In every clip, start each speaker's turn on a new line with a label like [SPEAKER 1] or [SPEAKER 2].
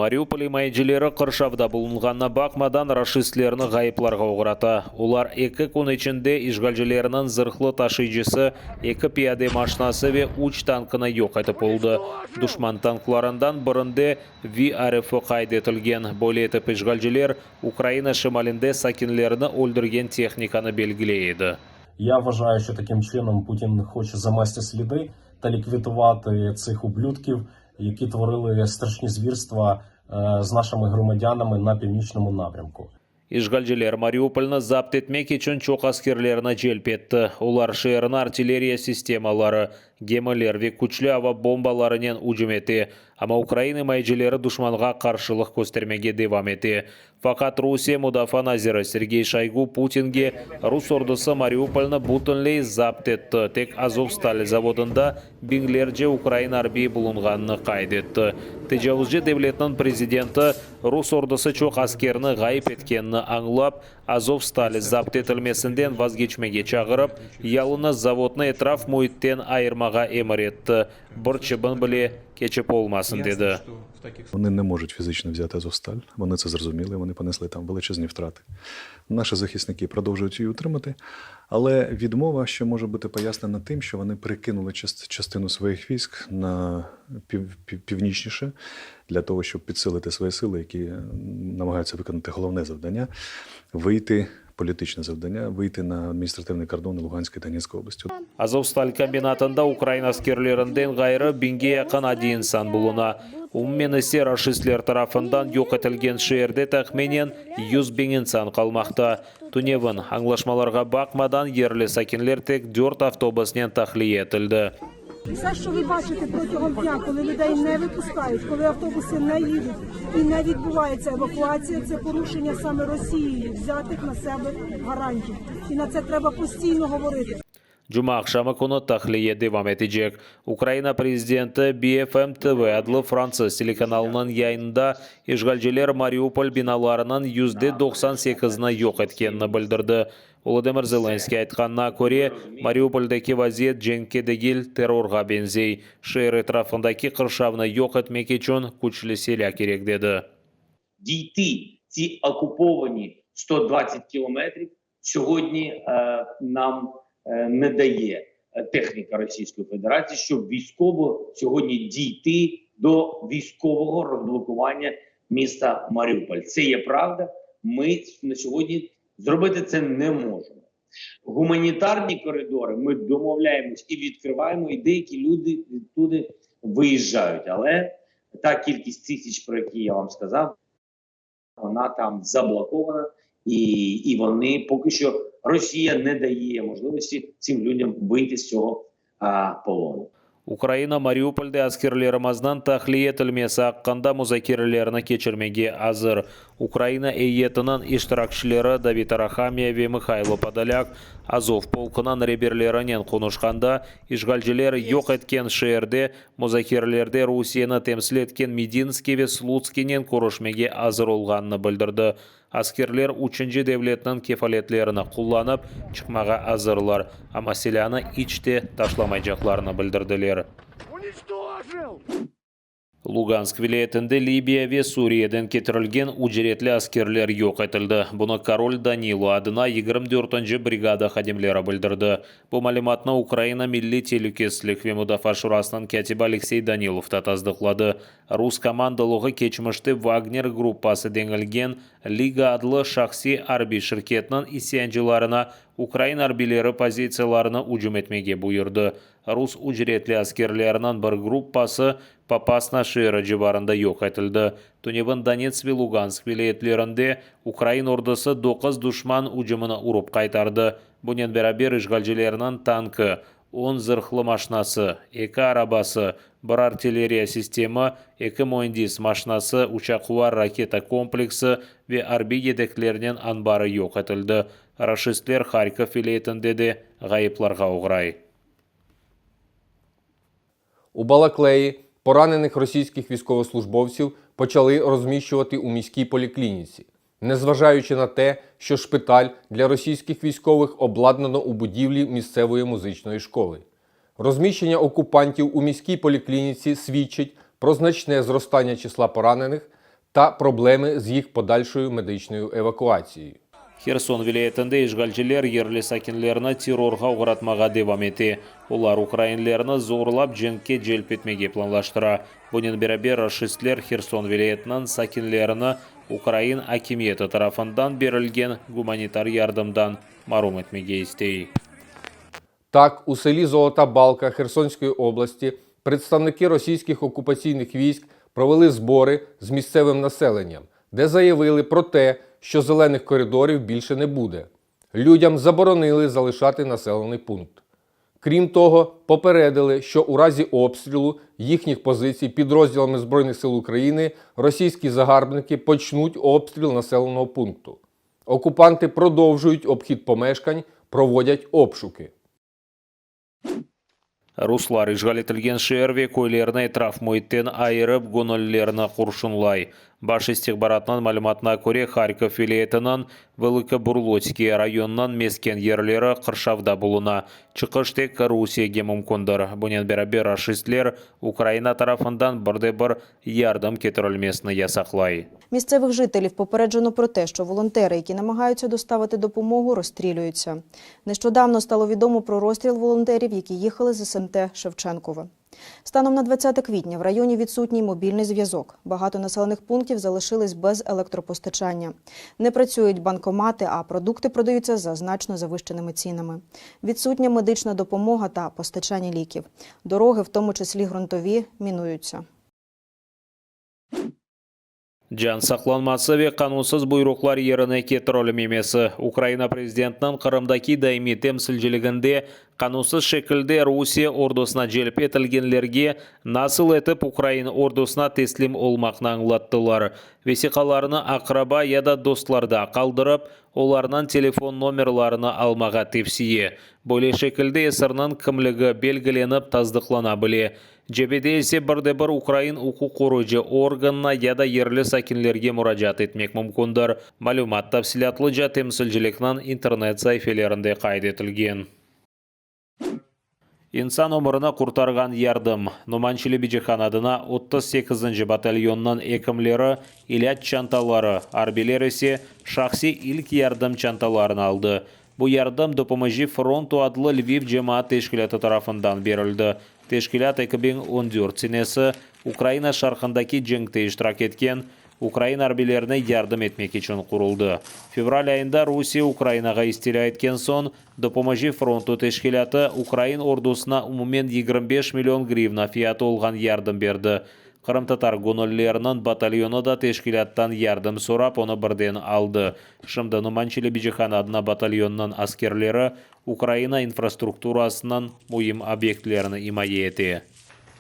[SPEAKER 1] Мариуполь майжилері қыршавда бұлынғанна бақмадан рашистлеріні ғайыпларға оғырата. Олар 2 күн ішінде işgalcilerinin zırhlı taşıyıcısı, 2 piyade maşinası ve 3 tankını yok etip oldu. Düşman tanklarından birinde VRF kaydetilgen. Böyle etip işgalciler Ukrayna şimalinde sakinlerini öldürgen техниканы белгілейді.
[SPEAKER 2] Я вважаю, що таким чином Путін хоче замести сліди та ліквідувати цих ублюдків, які творили страшні звірства з нашими громадянами на північному напрямку.
[SPEAKER 1] İşgalciler Mariupol'ni zapt etmek için çok askerlerini celp etti. Ular şehrin artilleriya sistemaları, gemiler ve güçlü hava bombalarının hücum etti. Ama Ukrayna maycileri düşmanға karşılık göstermege devam etti. Fakat Rusya Müdafaa Naziri Sergey Shoigu Putin'ge Rus ordusu Mariupol'ni butunlay zapt etti. Tek Azovstal zavodunda binlerce Ukrayna harbiyi bulunganını kaydetti. Tecavüzcü devletinin prezidenti Rus ordusu çok askerini gayip etkenini anlap, Azovstal zapt etilmesinden vazgeçmege çağırıp, yalını zavodni etraf muhitten ayırmaga emir etti. Bir çıbın bile keçip olmasın dedi.
[SPEAKER 3] Вони не можуть фізично взяти Азовсталь, вони це зрозуміли, вони понесли там величезні втрати. Наші захисники продовжують її утримати, але відмова ще може бути пояснена тим, що вони перекинули частину своїх військ на північніше, для того, щоб підсилити свої сили, які намагаються виконати головне завдання – вийти, політичне завдання, вийти на адміністративний кордон Луганської та Донецької області.
[SPEAKER 1] Azovstal комбинатында Украина askерlerinden gayrı 1000'ge yakın adi insan buluna. Umumen ise raşistler tarafından yok etilgen şehirde tahminen 100.000 insan kalmakta. Tunevin anlaşmalarga bakmadan yerli sakinler tek 4 avtobusnen tahliye etildi.
[SPEAKER 4] Все, що ви бачите протягом дня, коли людей не випускають, коли автобуси не їдуть і не відбувається евакуація, це порушення саме Росією, взятих на себе гарантій. І на це треба постійно говорити.
[SPEAKER 1] Cuma akşamı konu tahliye devam edecek. Ukrayna Prezidenti BFM TV adlı Fransız telekanalının yayınında işgalciler Mariupol binalarının %98'ini yok etkenini bildirdi. Volodymyr Zelenskiy aytganına göre Mariupoldaki vaziyet cenkке degil terrorga benzey. Şehir etrafındaki kırşavını yok etmek için güçlü silah gerek dedi.
[SPEAKER 5] Дійти ці окуповані 120 кілометрів сьогодні нам не дає техніка Російської Федерації, щоб військово сьогодні дійти до військового розблокування міста Маріуполь. Це є правда, ми на сьогодні зробити це не можемо. Гуманітарні коридори ми домовляємось і відкриваємо, і деякі люди відтуди виїжджають. Але та кількість тисяч, про які я вам сказав, вона там заблокована, і вони поки що Росія не дає можливості цим людям вийти з цього полону.
[SPEAKER 1] Ukrayna Mariupol'da askerlerimizden tahliye etilmesi hakkında müzakerelerini geçirmege hazır. Ukrayna heyetinin iştirakçıları David Arahamiya ve Mikhailo Podolyak Azov polkının reberlerinin konuşkanda işgalciler yok etken şehirde müzakerelerde Rusya'nı temsil etken Medinski ve Slutski'nin görüşmege hazır olganını bildirdi. Askerler 3. devletinin kefaletlerini kullanıp çıkmaga hazırlar. Ama silahını içte taşlamayacaklarını bildirdiler. Lugansk vilayetinde Libiya ve Suriye'den getirilgen ücretli askerler yok etildi. Bunu Korol Danilo adına 24. brigada xadimleri bildirdi. Bu malumatni Ukrayna Milliy Təhlükəsizlik ve Müdafaa Şurasının katibi Aleksey Danilov da tasdiqladi. Rus komandalığı keçmişte Wagner gruppası denilgen Liga adlı şahsi harbiy şirketinin isyancılarına Ukrayna harbiylari pozisiyalarını hücum etmege buyurdu. Rus ücretli askerlerinin bir gruppası Popasna şehri civarında yok etildi. Tunevin Donetsk ve Lugansk vilayetlerinde Ukrayna ordusu 9 düşman hücumunu urup kaytardı. Bunun beraber işgalcilerinin tankı, 10 zırhlı maşinası, 2 arabası, 1 artilleriya sistemi, 2 mühendis maşinası, uçaklar raketa kompleksi ve harbiy yedeklerinin anbarı yok etildi. Raşistler Kharkiv vilayetinde de gayıplarga uğray.
[SPEAKER 6] У Балаклеї поранених російських військовослужбовців почали розміщувати у міській поліклініці, незважаючи на те, що шпиталь для російських військових обладнано у будівлі місцевої музичної школи. Розміщення окупантів у міській поліклініці свідчить про значне зростання числа поранених та проблеми з їх подальшою медичною евакуацією.
[SPEAKER 1] Херсон вилаятында ишгалчылар ерлі сакинлеріні террорға уғратмаға девам еті. Олар украинлеріні зорлап жеңке желп етмеге планлаштыра. Бұнен берабер рашистлер Херсон вилаятынан сакинлеріні Украин акимиеті тарафындан берілген гуманитар ярдымдан марум етмеге істей.
[SPEAKER 6] Так, у селі Золота Балка Херсонської області представники російських окупаційних військ провели збори з місцевим населенням, де заявили про те, що зелених коридорів більше не буде. Людям заборонили залишати населений пункт. Крім того, попередили, що у разі обстрілу їхніх позицій підрозділами Збройних сил України російські загарбники почнуть обстріл населеного пункту. Окупанти продовжують обхід помешкань, проводять обшуки.
[SPEAKER 1] Руслар ишгалетілген шерве көйлеріне траф мойттен айырып гоноллеріне құршынлай. Баш истихбаратынан малыматына көре Харьков вилаятынан Великобурлоцкий районынан мескен ерлері Қыршавда болуна. Чықыш тек Русияге мүмкіндір. Бұнен берабер рашистлер Украина тарафындан бірде-бір ярдым кетірілмесіні ясақлай.
[SPEAKER 7] Місцевих жителів попереджено про те, що волонтери, які намагаються доставити допомогу, розстрілюються. Нещодавно стало відомо про розстріл волонтерів, які їхали з СМТ Шевченкове. Станом на 20 квітня в районі відсутній мобільний зв'язок. Багато населених пунктів залишились без електропостачання. Не працюють банкомати, а продукти продаються за значно завищеними цінами. Відсутня медична допомога та постачання ліків. Дороги, в тому числі ґрунтові, мінуються.
[SPEAKER 1] Жан сақланмасы ве қанунсыз бұйрықлар еріне кетірілім емесі. Украина президентінің Қырымдаки даими темсілжілігінде қанунсыз шекілде Русия ордосына желіп етілгенлерге насыл етіп Украин ордосына теслим олмақны аңлаттылар. Весиқаларыны ақраба яда достларда қалдырып, оларынан телефон номерларыны алмаға тепсие. Бөле шекілде есірінің кімлігі белгіленіп таздықлана біле. Жебеде есе бірде-бір Украин оқу қорыжы органына яда ерлі сакинлерге мұражат етмек мүмкіндір. Малюмат тапсилатлы жа темсілжілікнан интернет сайфелерінде қайд етілген. Инсан өміріні құртарған ярдым. Нуманчили Биджиханадына 38-й батальоннан екімлері илят чанталары, арбелер есе шақси ilk ярдым чанталарын алды. Бұл ярдым допомыжи фронту адлы Львив жемаат тешкілеті тарафындан берілді. Тешкілят 2014 сенесі Украина шарқындаки жеңті иштирак еткен Украина арбелеріне ярдым етмек үшін құрылды. Февраль айында Русия Украинаға истиля еткен сон, допомыжи фронту тешкілаты Украин ордусына умумен 25 миллион гривна фияты олған ярдым берді. Қырым-татар гоноллерінің батальоны да тешкілаттан ярдым сорап, оны бірден алды. Шымды Нуманчили Биджиханадына батальонның аскерлері Украина инфраструктурасынан мұйым об'єктлеріні імає еті.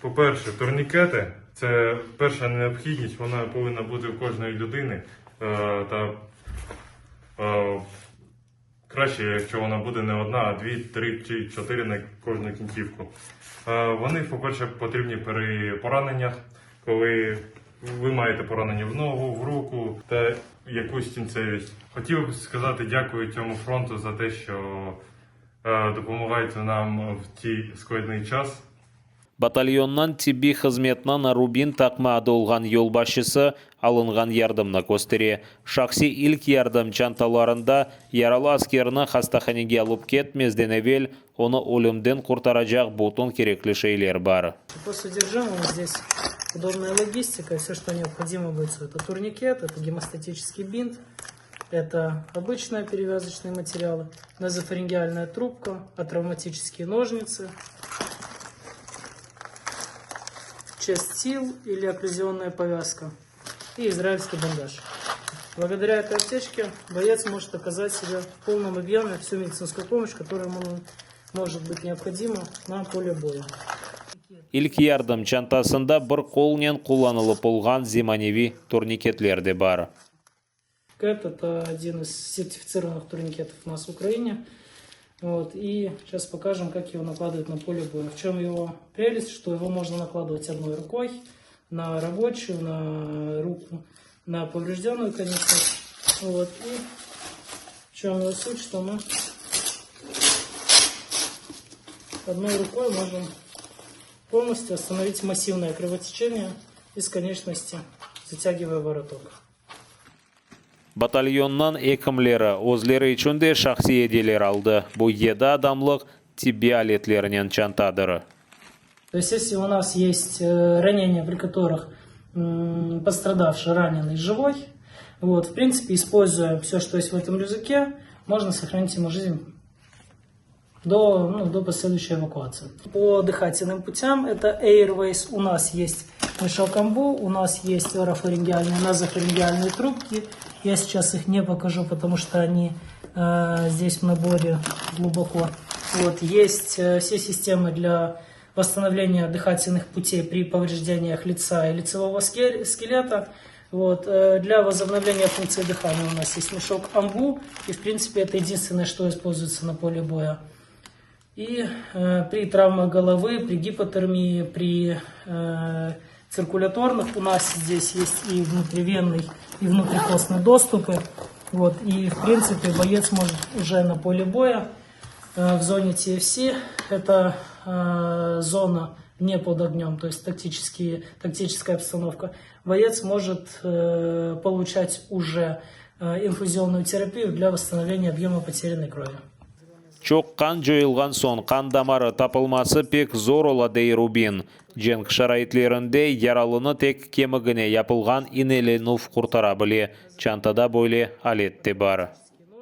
[SPEAKER 8] По-перше, турнікети – це перша необхідність, вона повинна бути у кожної людини. Краще, якщо вона буде не одна, а 2, 3 чи 4 на кожну кінцівку. Вони, по-перше, потрібні при пораненнях, коли ви маєте поранення в ногу, в руку та якусь кінцевість. Хотів би сказати дякую цьому фронту за те, що допомагаєте нам в цей складний час.
[SPEAKER 1] Батальоннан тибби қызметнан Рубин тақма адолған ел башысы алынған ярдымны көстере. Шақси ilk ярдым чанталарында яралы аскеріні хастаханеге алып кетмезден әвел, оны өлімден құртарajaq бутон кереклі шейлер бар.
[SPEAKER 9] По содержанию здесь удобная логистика, все, что необходимо будет. Это турникет, это гемостатический бинт, это обычные перевязочные материалы, назофарингеальная трубка, атравматические ножницы, часть сил или окклюзионная повязка и израильский бандаж. Благодаря этой аптечке боец может оказать себе в полном объеме всю медицинскую помощь, которая ему может быть необходима на поле боя.
[SPEAKER 1] Ilk ярдым чантасында бір қолнен қоланылып болған зиманеви турникетлер де бар.
[SPEAKER 9] Это один из сертифицированных турникетов у нас в Украине. И сейчас покажем, как его накладывать на поле боя. В чем его прелесть, что его можно накладывать одной рукой на рабочую, на руку, на поврежденную, конечно. И в чем его суть, что мы одной рукой можем полностью остановить массивное кровотечение из конечности затягивая вороток.
[SPEAKER 1] Батальоннан экімлері өзлері үшін де шақси еделер алды. Бұл 7 адамлық тибе алетлерінен чантадыры.
[SPEAKER 9] То есть, если у нас есть ранения, при которых пострадавший, раненый, живой, вот, в принципе, используя все, что есть в этом рюкзаке, можно сохранить ему жизнь до последующей эвакуации. По дыхательным путям это Airways. У нас есть мешок амбу, у нас есть орофарингеальные, назофарингеальные трубки. Я сейчас их не покажу, потому что они здесь в наборе глубоко. Вот, есть все системы для восстановления дыхательных путей при повреждениях лица и лицевого скелета. Вот, для возобновления функции дыхания у нас есть мешок амбу, и в принципе это единственное, что используется на поле боя. И при травмах головы, при гипотермии, при циркуляторных у нас здесь есть и внутривенный, и внутрикостный доступы. Вот, и в принципе боец может уже на поле боя в зоне TFC, это зона не под огнем, то есть тактическая обстановка, боец может получать уже инфузионную терапию для восстановления объема потерянной крови.
[SPEAKER 1] Чоқ қан жойылған сон қан дамары тапылмасы пек зор оладей Рубин. Женг шарайтлерінде яралыны тек кемігіне япылған инеленув құртара біле. Чантада бойле алетте бар.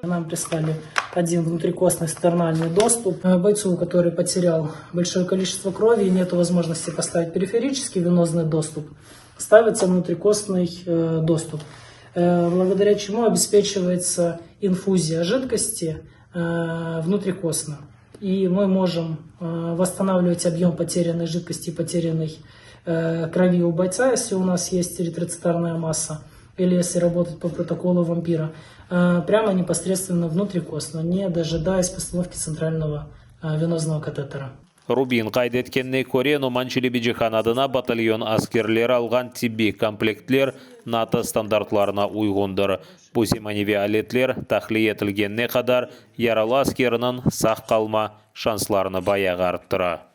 [SPEAKER 9] Нам прислали один внутрикостный стернальный доступ. Бойцу, который потерял большое количество крови и нет возможности поставить периферический венозный доступ, ставится внутрикостный доступ, благодаря чему обеспечивается инфузия жидкости внутрикостно. И мы можем восстанавливать объем потерянной жидкости, потерянной крови у бойца, если у нас есть эритроцитарная масса, или если работать по протоколу вампира, прямо непосредственно внутрикостно, не дожидаясь постановки центрального венозного катетера.
[SPEAKER 1] Рубин қайдеткенне көре Номанчили Биджихан адына батальон аскерлері алған тибби комплектлер НАТО стандартларына уйғындар. Пусиманеви алетлер тахли етілгенне қадар яралы аскерінің сақ қалма шансларыны баяғы арттыра.